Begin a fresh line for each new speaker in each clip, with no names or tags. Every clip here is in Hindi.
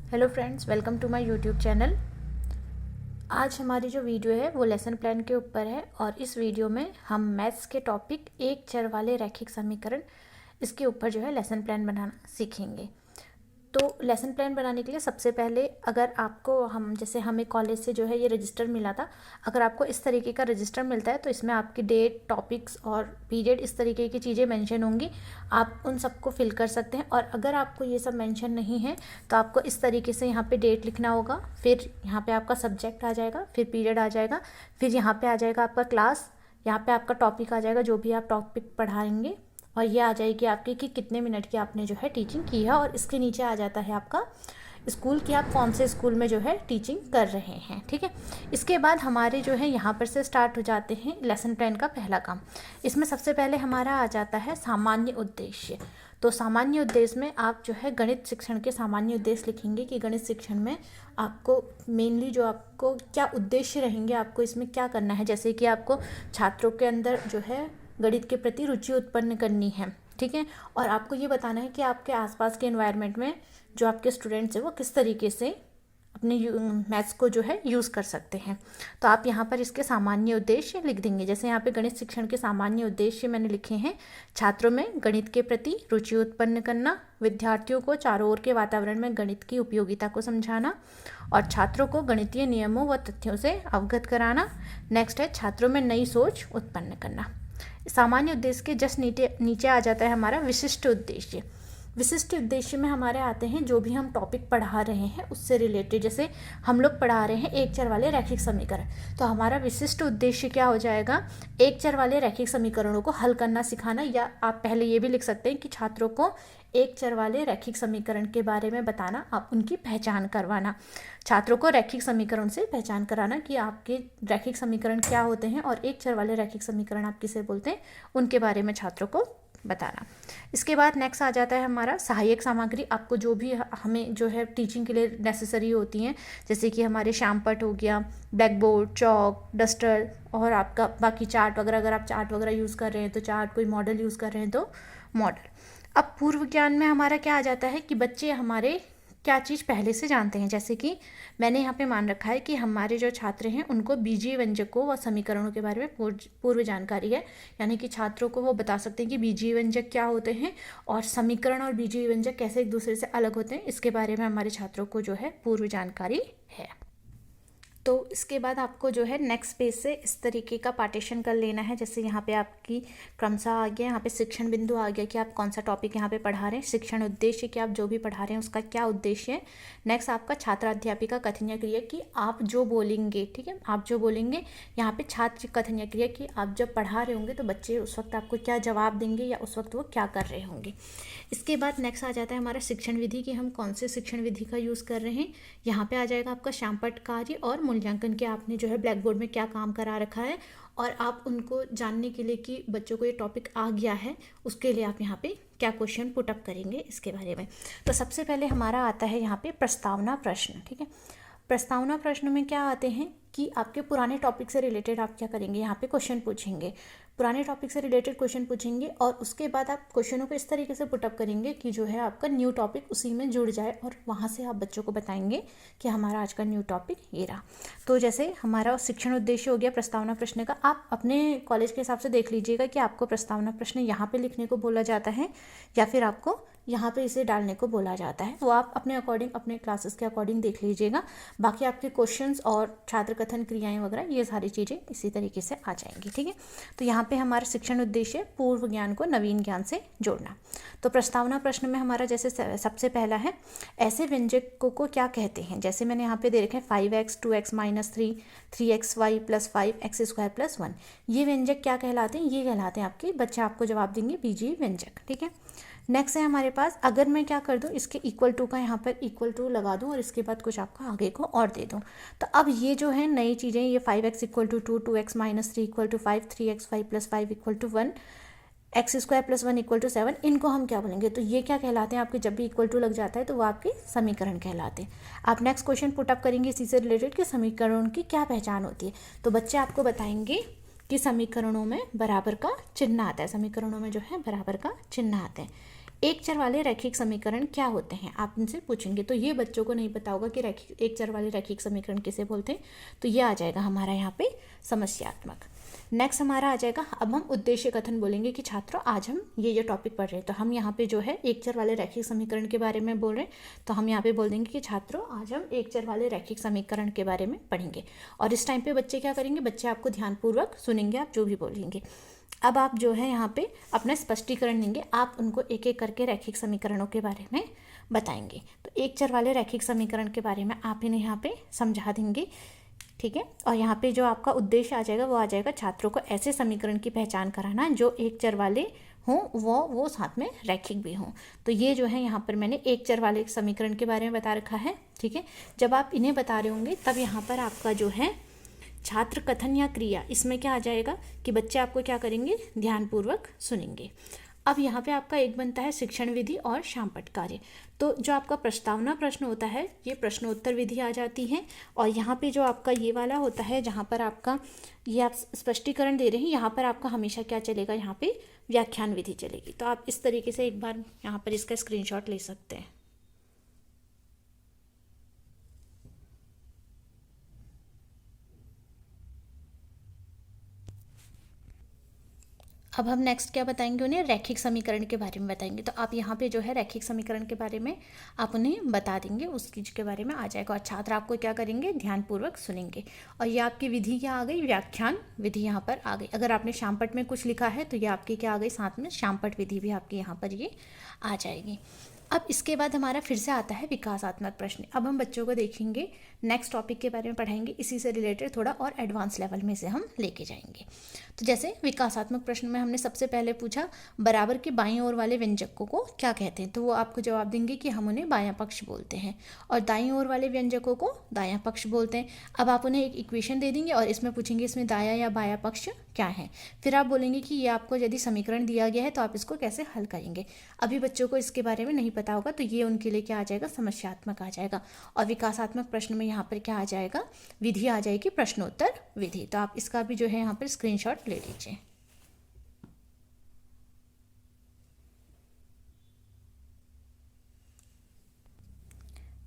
Hello friends, welcome to my YouTube channel. आज हमारी जो वीडियो है वो लेसन प्लान के ऊपर है और इस वीडियो में हम मैथ्स के टॉपिक एक चर वाले रैखिक समीकरण इसके ऊपर जो है लेसन प्लान बनाना सीखेंगे। तो लेसन प्लान बनाने के लिए सबसे पहले अगर आपको जैसे हमें कॉलेज से जो है ये रजिस्टर मिला था, अगर आपको इस तरीके का रजिस्टर मिलता है तो इसमें आपकी डेट, टॉपिक्स और पीरियड इस तरीके की चीज़ें मेंशन होंगी। आप उन सबको फिल कर सकते हैं। और अगर आपको ये सब मेंशन नहीं है तो आपको इस तरीके से यहाँ पे डेट लिखना होगा, फिर यहाँ पे आपका सब्जेक्ट आ जाएगा, फिर पीरियड आ जाएगा, फिर यहाँ पे आ जाएगा आपका क्लास, यहाँ पे आपका टॉपिक आ जाएगा जो भी आप टॉपिक पढ़ाएंगे, और ये आ जाएगी आपकी कि कितने मिनट की आपने जो है टीचिंग की है। और इसके नीचे आ जाता है आपका स्कूल कि आप कौन से स्कूल में जो है टीचिंग कर रहे हैं। ठीक है, इसके बाद हमारे जो है यहाँ पर से स्टार्ट हो जाते हैं लेसन प्लान का पहला काम। इसमें सबसे पहले हमारा आ जाता है सामान्य उद्देश्य। तो सामान्य उद्देश्य में आप जो है गणित शिक्षण के सामान्य उद्देश्य लिखेंगे कि गणित शिक्षण में आपको मेनली जो आपको क्या उद्देश्य रहेंगे, आपको इसमें क्या करना है। जैसे कि आपको छात्रों के अंदर जो है गणित के प्रति रुचि उत्पन्न करनी है। ठीक है, और आपको ये बताना है कि आपके आसपास के एनवायरनमेंट में जो आपके स्टूडेंट्स हैं वो किस तरीके से अपने मैथ्स को जो है यूज़ कर सकते हैं। तो आप यहाँ पर इसके सामान्य उद्देश्य लिख देंगे। जैसे यहाँ पे गणित शिक्षण के सामान्य उद्देश्य मैंने लिखे हैं, छात्रों में गणित के प्रति रुचि उत्पन्न करना, विद्यार्थियों को चारों ओर के वातावरण में गणित की उपयोगिता को समझाना और छात्रों को गणितीय नियमों व तथ्यों से अवगत कराना। नेक्स्ट है छात्रों में नई सोच उत्पन्न करना। सामान्य उद्देश्य के जस्ट नीचे आ जाता है हमारा विशिष्ट उद्देश्य। विशिष्ट उद्देश्य में हमारे आते हैं जो भी हम टॉपिक पढ़ा रहे हैं उससे रिलेटेड। जैसे हम लोग पढ़ा रहे हैं एक चर वाले रैखिक समीकरण, तो हमारा विशिष्ट उद्देश्य क्या हो जाएगा, एक चर वाले रैखिक समीकरणों को हल करना सिखाना। या आप पहले ये भी लिख सकते हैं कि छात्रों को एक चर वाले रैखिक समीकरण के बारे में बताना, आप उनकी पहचान करवाना। छात्रों को रैखिक समीकरण से पहचान कराना कि आपके रैखिक समीकरण क्या होते हैं और एक चर वाले रैखिक समीकरण आप किसे बोलते हैं, उनके बारे में छात्रों को बताना। इसके बाद नेक्स्ट आ जाता है हमारा सहायक सामग्री। आपको जो भी हमें जो है टीचिंग के लिए नेसेसरी होती हैं, जैसे कि हमारे श्यामपट्ट हो गया, ब्लैक बोर्ड, चौक, डस्टर और आपका बाकी चार्ट वगैरह। अगर आप चार्ट वगैरह यूज़ कर रहे हैं तो चार्ट, कोई मॉडल यूज़ कर रहे हैं तो मॉडल। अब पूर्व ज्ञान में हमारा क्या आ जाता है कि बच्चे हमारे क्या चीज़ पहले से जानते हैं। जैसे कि मैंने यहाँ पे मान रखा है कि हमारे जो छात्र हैं उनको बीजीय व्यंजकों व समीकरणों के बारे में पूर्व जानकारी है, यानी कि छात्रों को वो बता सकते हैं कि बीजीय व्यंजक क्या होते हैं और समीकरण और बीजीय व्यंजक कैसे एक दूसरे से अलग होते हैं। इसके बारे में हमारे छात्रों को जो है पूर्व जानकारी है। तो इसके बाद आपको जो है नेक्स्ट पेज से इस तरीके का पार्टीशन कर लेना है। जैसे यहाँ पे आपकी क्रमशः आ गया, यहाँ पे शिक्षण बिंदु आ गया कि आप कौन सा टॉपिक यहाँ पे पढ़ा रहे हैं, शिक्षण उद्देश्य कि आप जो भी पढ़ा रहे हैं उसका क्या उद्देश्य है। नेक्स्ट आपका छात्राध्यापिका कथनीय क्रिया कि आप जो बोलेंगे, ठीक है, आप जो बोलेंगे। यहाँ पे छात्र कथनीय क्रिया कि आप जब पढ़ा रहे होंगे तो बच्चे उस वक्त आपको क्या जवाब देंगे या उस वक्त वो क्या कर रहे होंगे। इसके बाद नेक्स्ट आ जाता है हमारा शिक्षण विधि कि हम कौन से शिक्षण विधि का यूज़ कर रहे हैं। यहाँ पे आ जाएगा आपका श्यामपट्ट कार्य और मूल्यांकन के आपने जो है ब्लैक बोर्ड में क्या काम करा रखा है, और आप उनको जानने के लिए कि बच्चों को ये टॉपिक आ गया है उसके लिए आप यहाँ पे क्या क्वेश्चन पुटअप करेंगे इसके बारे में। तो सबसे पहले हमारा आता है यहाँ पे प्रस्तावना प्रश्न। ठीक है, प्रस्तावना प्रश्न में क्या आते हैं कि आपके पुराने टॉपिक से रिलेटेड आप क्या करेंगे, यहाँ पे क्वेश्चन पूछेंगे, पुराने टॉपिक से रिलेटेड क्वेश्चन पूछेंगे और उसके बाद आप क्वेश्चनों को इस तरीके से पुटअप करेंगे कि जो है आपका न्यू टॉपिक उसी में जुड़ जाए और वहाँ से आप बच्चों को बताएंगे कि हमारा आज का न्यू टॉपिक ये रहा। तो जैसे हमारा शिक्षण उद्देश्य हो गया प्रस्तावना प्रश्न का, आप अपने कॉलेज के हिसाब से देख लीजिएगा कि आपको प्रस्तावना प्रश्न यहाँ पर लिखने को बोला जाता है या फिर आपको यहाँ पे इसे डालने को बोला जाता है। वो आप अपने अकॉर्डिंग, अपने क्लासेस के अकॉर्डिंग देख लीजिएगा। बाकी आपके क्वेश्चंस और छात्र कथन क्रियाएं वगैरह ये सारी चीज़ें इसी तरीके से आ जाएंगी। ठीक है, तो यहाँ पे हमारा शिक्षण उद्देश्य पूर्व ज्ञान को नवीन ज्ञान से जोड़ना। तो प्रस्तावना प्रश्न में हमारा जैसे सबसे पहला है ऐसे व्यंजकों को क्या कहते हैं। जैसे मैंने यहाँ पे दे रखे हैं 5x, 2x - 3, 3xy + 5x² + 1। ये व्यंजक क्या कहलाते हैं, ये कहलाते हैं आपके, बच्चे आपको जवाब देंगे बीजीय व्यंजक। ठीक है, नेक्स्ट है हमारे पास, अगर मैं क्या कर दूं, इसके इक्वल टू का यहाँ पर इक्वल टू लगा दूं और इसके बाद कुछ आपका आगे को और दे दूं। तो अब ये जो है नई चीज़ें, ये 5x = 2, 2x - 3 = 5, 3xy + 5 = 1, x² + 1 = 7, इनको हम क्या बोलेंगे। तो ये क्या कहलाते हैं आपके, जब भी इक्वल टू लग जाता है तो वो आपके समीकरण कहलाते हैं। आप नेक्स्ट क्वेश्चन पुटअप करेंगे इसी से रिलेटेड कि समीकरणों की क्या पहचान होती है। तो बच्चे आपको बताएंगे कि समीकरणों में बराबर का चिन्ह आता है, समीकरणों में जो है बराबर का चिन्ह आता है। एक चर वाले रैखिक समीकरण क्या होते हैं, आप इनसे पूछेंगे। तो ये बच्चों को नहीं पता होगा कि रैखिक एक चर वाले रैखिक समीकरण किसे बोलते हैं। तो ये आ जाएगा हमारा यहाँ पे समस्यात्मक। नेक्स्ट हमारा आ जाएगा, अब हम उद्देश्य कथन बोलेंगे कि छात्रों आज हम ये टॉपिक पढ़ रहे हैं। तो हम यहाँ पे जो है एक चर वाले रैखिक समीकरण के बारे में बोल रहे हैं, तो हम यहाँ पे बोल देंगे कि छात्रों आज हम एक चर वाले रैखिक समीकरण के बारे में पढ़ेंगे। और इस टाइम पे बच्चे क्या करेंगे, बच्चे आपको ध्यानपूर्वक सुनेंगे, आप जो भी बोलेंगे। अब आप जो है यहाँ पे अपना स्पष्टीकरण देंगे, आप उनको एक एक करके रैखिक समीकरणों के बारे में बताएंगे। तो एक चर वाले रैखिक समीकरण के बारे में आप इन्हें यहाँ पे समझा देंगे, ठीक है। और यहाँ पे जो आपका उद्देश्य आ जाएगा वो आ जाएगा छात्रों को ऐसे समीकरण की पहचान कराना जो एक चर वाले हों, वो साथ में रैखिक भी हों। तो ये जो है यहाँ पर मैंने एक चर वाले समीकरण के बारे में बता रखा है, ठीक है। जब आप इन्हें बता रहे होंगे तब यहाँ पर आपका जो है छात्र कथन या क्रिया, इसमें क्या आ जाएगा कि बच्चे आपको क्या करेंगे, ध्यानपूर्वक सुनेंगे। अब यहाँ पे आपका एक बनता है शिक्षण विधि और शामपट कार्य। तो जो आपका प्रस्तावना प्रश्न होता है ये प्रश्नोत्तर विधि आ जाती है। और यहाँ पे जो आपका ये वाला होता है जहाँ पर आपका ये आप स्पष्टीकरण दे रहे हैं, यहाँ पर आपका हमेशा क्या चलेगा, यहाँ पे व्याख्यान विधि चलेगी। तो आप इस तरीके से एक बार यहाँ पर इसका स्क्रीनशॉट ले सकते हैं। अब हम नेक्स्ट क्या बताएंगे, उन्हें रैखिक समीकरण के बारे में बताएंगे। तो आप यहाँ पे जो है रैखिक समीकरण के बारे में आप उन्हें बता देंगे, उस चीज़ के बारे में आ जाएगा। और छात्र आपको क्या करेंगे, ध्यानपूर्वक सुनेंगे। और ये आपकी विधि क्या आ गई, व्याख्यान विधि यहाँ पर आ गई। अगर आपने शामपट में कुछ लिखा है तो ये आपकी क्या आ गई, साथ में शामपट विधि भी आपकी यहाँ पर ये आ जाएगी। अब इसके बाद हमारा फिर से आता है विकासात्मक प्रश्न। अब हम बच्चों को देखेंगे, नेक्स्ट टॉपिक के बारे में पढ़ाएंगे, इसी से रिलेटेड थोड़ा और एडवांस लेवल में से हम लेके जाएंगे। तो जैसे विकासात्मक प्रश्न में हमने सबसे पहले पूछा बराबर के बाईं ओर वाले व्यंजकों को क्या कहते हैं। तो वो आपको जवाब देंगे कि हम उन्हें बायां पक्ष बोलते हैं, और दाईं ओर वाले व्यंजकों को दायां पक्ष बोलते हैं। अब आप उन्हें एक इक्वेशन दे देंगे और इसमें पूछेंगे इसमें दायां या बायां पक्ष क्या है। फिर आप बोलेंगे कि ये आपको यदि समीकरण दिया गया है तो आप इसको कैसे हल करेंगे। अभी बच्चों को इसके बारे में नहीं पता होगा, तो ये उनके लिए क्या आ जाएगा, समस्यात्मक आ जाएगा। और विकासात्मक प्रश्न में यहाँ पर क्या आ जाएगा, विधि आ जाएगी, प्रश्नोत्तर विधि। तो आप इसका भी जो है यहाँ पर स्क्रीनशॉट ले लीजिए।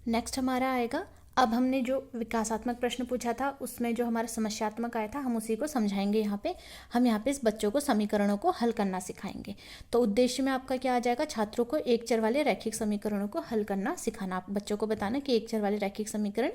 नेक्स्ट हमारा आएगा, अब हमने जो विकासात्मक प्रश्न पूछा था उसमें जो हमारा समस्यात्मक आया था हम उसी को समझाएंगे। यहाँ पे हम यहाँ पे इस बच्चों को समीकरणों को हल करना सिखाएंगे। तो उद्देश्य में आपका क्या आ जाएगा, छात्रों को एक चर वाले रैखिक समीकरणों को हल करना सिखाना। आप बच्चों को बताना कि एक चर वाले रैखिक समीकरण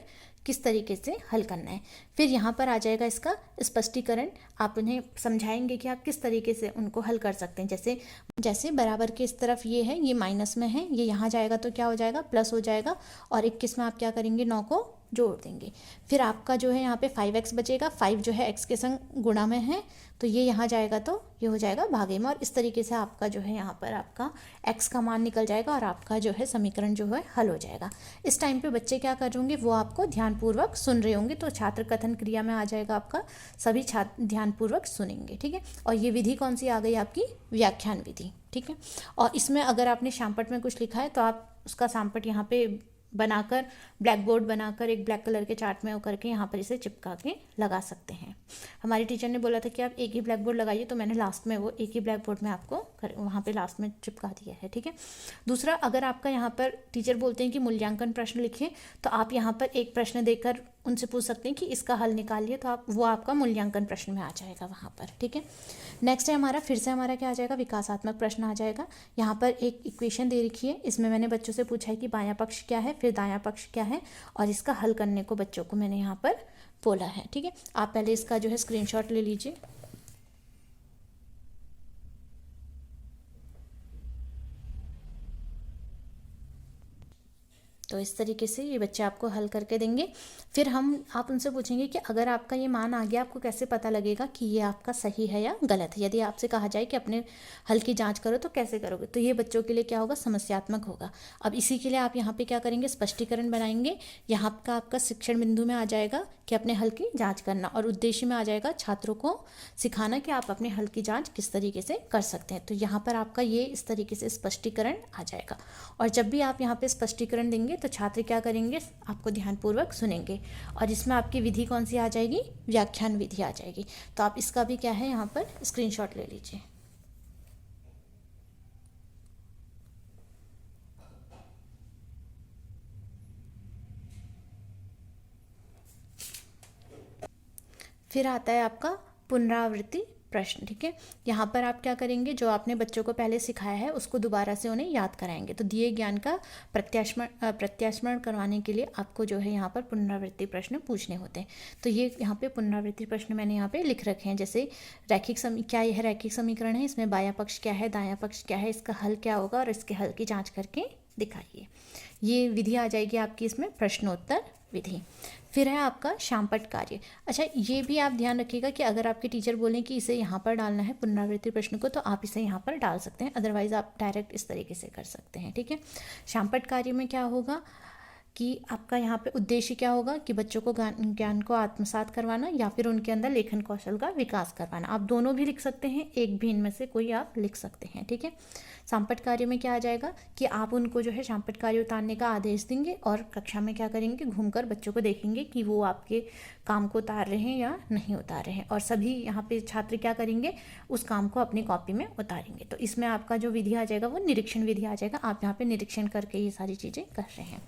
किस तरीके से हल करना है। फिर यहाँ पर आ जाएगा इसका स्पष्टीकरण, आप उन्हें समझाएंगे कि आप किस तरीके से उनको हल कर सकते हैं। जैसे बराबर के इस तरफ ये है, ये माइनस में है, ये यहाँ जाएगा तो क्या हो जाएगा, प्लस हो जाएगा। और 21 में आप क्या करेंगे, 9 को जोड़ देंगे। फिर आपका जो है यहाँ पे 5x बचेगा, 5 जो है x के संग गुणा में है, तो ये यहाँ जाएगा तो ये हो जाएगा भागे में। और इस तरीके से आपका जो है यहाँ पर आपका x का मान निकल जाएगा और आपका जो है समीकरण जो है हल हो जाएगा। इस टाइम पे बच्चे क्या कर रहे होंगे, वो आपको ध्यानपूर्वक सुन रहे होंगे। तो छात्र कथन क्रिया में आ जाएगा आपका सभी छात्र ध्यानपूर्वक सुनेंगे, ठीक है। और ये विधि कौन सी आ गई, आपकी व्याख्यान विधि, ठीक है। और इसमें अगर आपने शामपट में कुछ लिखा है तो आप उसका शामपट यहाँ पे बनाकर, ब्लैक बोर्ड बनाकर एक ब्लैक कलर के चार्ट में वो करके यहाँ पर इसे चिपका के लगा सकते हैं। हमारी टीचर ने बोला था कि आप एक ही ब्लैक बोर्ड लगाइए, तो मैंने लास्ट में वो एक ही ब्लैक बोर्ड में आपको वहाँ पे लास्ट में चिपका दिया है, ठीक है। दूसरा, अगर आपका यहाँ पर टीचर बोलते हैं कि मूल्यांकन प्रश्न लिखिए, तो आप यहाँ पर एक प्रश्न देकर उनसे पूछ सकते हैं कि इसका हल निकालिए, तो आप वो आपका मूल्यांकन प्रश्न में आ जाएगा वहाँ पर, ठीक है। नेक्स्ट है हमारा, फिर से हमारा क्या आ जाएगा, विकासात्मक प्रश्न आ जाएगा। यहाँ पर एक इक्वेशन दे रखी है, इसमें मैंने बच्चों से पूछा है कि बायां पक्ष क्या है, फिर दायां पक्ष क्या है, और इसका हल करने को बच्चों को मैंने यहाँ पर बोला है, ठीक है। आप पहले इसका जो है स्क्रीनशॉट ले लीजिए। तो इस तरीके से ये बच्चे आपको हल करके देंगे। फिर आप उनसे पूछेंगे कि अगर आपका ये मान आ गया, आपको कैसे पता लगेगा कि ये आपका सही है या गलत है। यदि आपसे कहा जाए कि अपने हल की जांच करो तो कैसे करोगे, तो ये बच्चों के लिए क्या होगा, समस्यात्मक होगा। अब इसी के लिए आप यहाँ पे क्या करेंगे, स्पष्टीकरण बनाएंगे। यहाँ का आपका शिक्षण बिंदु में आ जाएगा कि अपने हल की जाँच करना, और उद्देश्य में आ जाएगा छात्रों को सिखाना कि आप अपने हल की जाँच किस तरीके से कर सकते हैं। तो यहाँ पर आपका ये इस तरीके से स्पष्टीकरण आ जाएगा। और जब भी आप यहाँ पे स्पष्टीकरण देंगे तो छात्र क्या करेंगे, आपको ध्यानपूर्वक सुनेंगे। और इसमें आपकी विधि कौन सी आ जाएगी, व्याख्यान विधि आ जाएगी। तो आप इसका भी क्या है यहाँ पर स्क्रीनशॉट ले लीजिए। फिर आता है आपका पुनरावृत्ति प्रश्न। ठीक है, यहाँ पर आप क्या करेंगे, जो आपने बच्चों को पहले सिखाया है उसको दोबारा से उन्हें याद कराएंगे। तो दिए ज्ञान का प्रत्यास्मरण करवाने के लिए आपको जो है यहाँ पर पुनरावृत्ति प्रश्न पूछने होते हैं। तो ये यहाँ पे पुनरावृत्ति प्रश्न मैंने यहाँ पे लिख रखे हैं। जैसे क्या यह रैखिक समीकरण है, इसमें बायां पक्ष क्या है, दायां पक्ष क्या है, इसका हल क्या होगा और इसके हल की जाँच करके दिखाइए। ये विधि आ जाएगी आपकी इसमें, प्रश्नोत्तर विधि। फिर है आपका शामपट्ट कार्य। अच्छा, ये भी आप ध्यान रखिएगा कि अगर आपके टीचर बोलें कि इसे यहाँ पर डालना है पुनरावृत्ति प्रश्न को, तो आप इसे यहाँ पर डाल सकते हैं, अदरवाइज आप डायरेक्ट इस तरीके से कर सकते हैं। ठीक है, शामपट्ट कार्य में क्या होगा कि आपका यहाँ पे उद्देश्य क्या होगा कि बच्चों को ज्ञान को आत्मसात करवाना या फिर उनके अंदर लेखन कौशल का विकास करवाना। आप दोनों भी लिख सकते हैं, एक भी इनमें से कोई आप लिख सकते हैं। ठीक है, शामपट्ट कार्य में क्या आ जाएगा कि आप उनको जो है शामपट्ट कार्य उतारने का आदेश देंगे और कक्षा में क्या करेंगे, घूमकर बच्चों को देखेंगे कि वो आपके काम को उतार रहे हैं या नहीं उतार रहे हैं, और सभी यहाँ पे छात्र क्या करेंगे, उस काम को अपनी कॉपी में उतारेंगे। तो इसमें आपका जो विधि आ जाएगा वो निरीक्षण विधि आ जाएगा। आप यहाँ पे निरीक्षण करके ये सारी चीज़ें कर रहे हैं।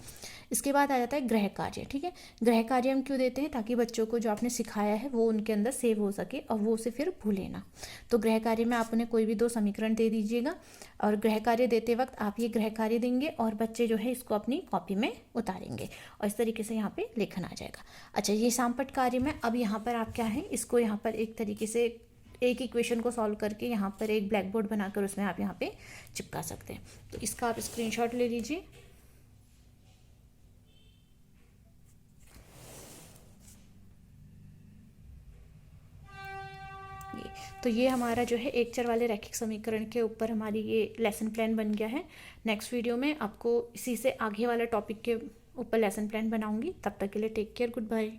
इसके बाद आ जाता है गृह कार्य। ठीक है, गृह कार्य हम क्यों देते हैं, ताकि बच्चों को जो आपने सिखाया है वो उनके अंदर सेव हो सके और वो उसे फिर भूले ना। तो गृह कार्य में आप उन्हें कोई भी 2 समीकरण दे दीजिएगा और गृह कार्य देते वक्त आप ये गृह कार्य देंगे और बच्चे जो है इसको अपनी कॉपी में उतारेंगे और इस तरीके से यहाँ पे लेखन आ जाएगा। अच्छा, ये शामपट्ट कार्य में अब यहाँ पर आप क्या है, इसको यहाँ पर एक तरीके से एक इक्वेशन को सॉल्व करके यहाँ पर एक ब्लैक बोर्ड बनाकर उसमें आप यहाँ पे चिपका सकते हैं। तो इसका आप स्क्रीनशॉट ले लीजिए। तो ये हमारा जो है एक चर वाले रैखिक समीकरण के ऊपर हमारी ये लेसन प्लान बन गया है। नेक्स्ट वीडियो में आपको इसी से आगे वाला टॉपिक के ऊपर लेसन प्लान बनाऊंगी। तब तक के लिए टेक केयर, गुड बाय।